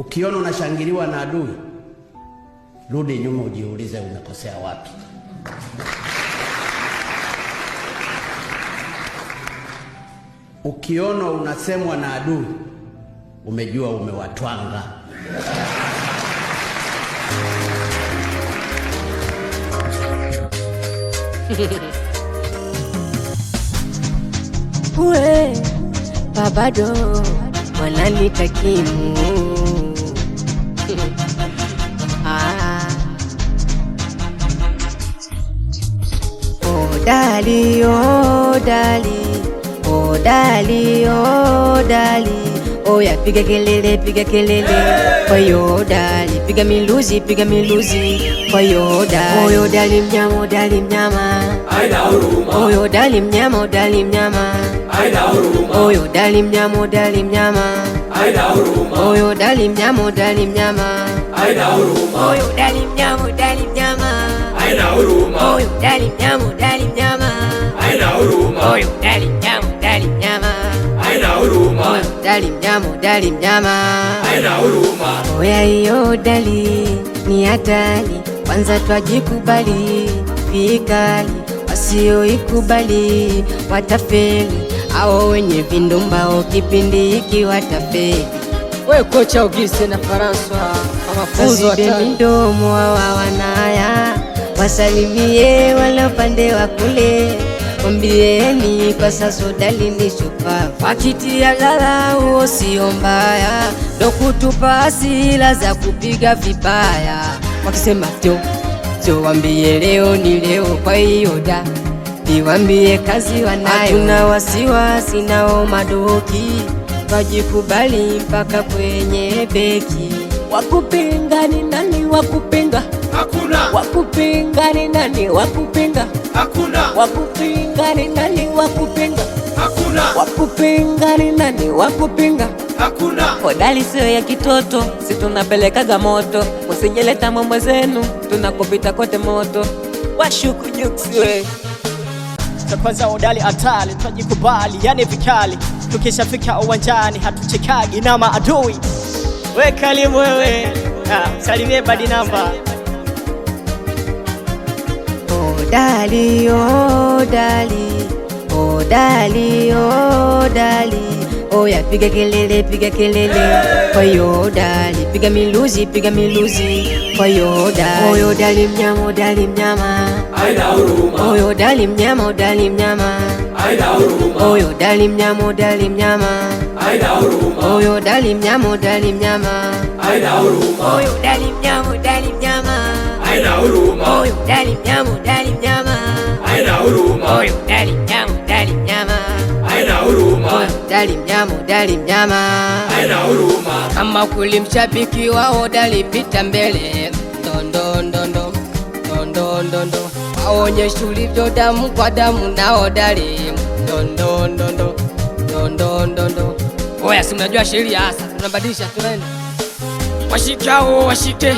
Ukiona unashangiliwa na adui, rudi nyuma ujiulize umekosea wapi. Ukiona unasemwa na adui, umejua umewatwanga. Uwe babado wananitakimu Dali, oh dali, oh dali, oh dali, oya piga kelele, oyo dali, piga miluzi, oyo dali, oyo dali mnyama, aina huruma, oyo dali mnyama, aina huruma, oyo dali mnyama, aina huruma, oyo dali mnyama, aina huruma, oyo dali mnyama, aina huruma, oyo dali mnyama, aina huruma, oyo dali mnyama, aina huruma, oyo dali mnyama, aina huruma. Oya hiyo dali ni hatari, kwanza twajikubali vikali, wasioikubali watafeli, hao wenye vindumbao kipindi hiki watafeli. We kocha Auguste na François mafunzo Wasibe midomo hawa wanaya, wasalimie wala upande wa kule, mwambieni kwa sasa dali ni shupavu, wakitia dharau sio mbaya, ndo kutupa asila za kupiga vibaya, wakisema jo wambie leo ni leo, kwa hiyo da niwambie kazi wanayo, hatuna wasiwasi nao madoki, twajikubali mpaka kwenye beki. Wakupinga ni nani? Wakupinga Hakuna, wakupinga ni nani? Wakupinga hakuna, wakupinga ni nani? Wakupinga hakuna, wakupinga ni nani? Wakupinga hakuna. Dali sio ya kitoto, si tunapelekaga moto, usijeleta mambo zenu, tunakupita kote moto. Washuku nyuksi we cha kwanza udali atali, twajikubali yani vikali, tukishafika uwanjani hatuchekagi na maadui. We kalimu wewe, salimie badi namba. Oh dali, oh dali, oh dali, oh dali, oya piga kelele, oyo dali, piga miluzi, oyo dali, oyo dali mnyama, Aina huruma, oyo dali mnyama, aina huruma, oyo dali mnyama, aina huruma, oyo dali mnyama, aina huruma, oyo dali mnyama, aina huruma, oyo dali mnyama, aina huruma, oyo dali mnyama, aina huruma, dali mnyama. aina huruma. Kama kuli mshabiki wao dali pita mbele, ndondo waonyeshe ulivyo damu kwa damu, nao dali ndondo. Oya, si mnajua sheria hasa, tunabadilisha tunaenda. Washikao washike,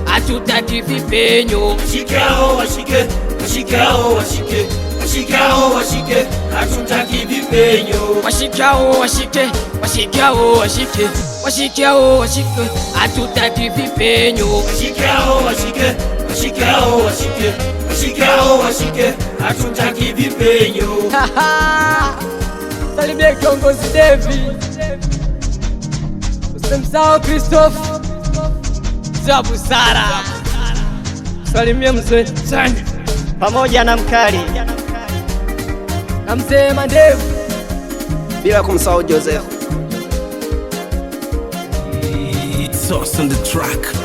hatutaki vipenyo. Washikao, hatutaki vipenyo. Washikao washike, hatutaki vipenyo. Washikao, hatutaki vipenyo. salimie kiongozi Devi, usimsahau Christophe za busara, salimie mzee Sani Pamoja na mkali na mzee Mandevu, bila kumsahau Joseph. It's us on the track.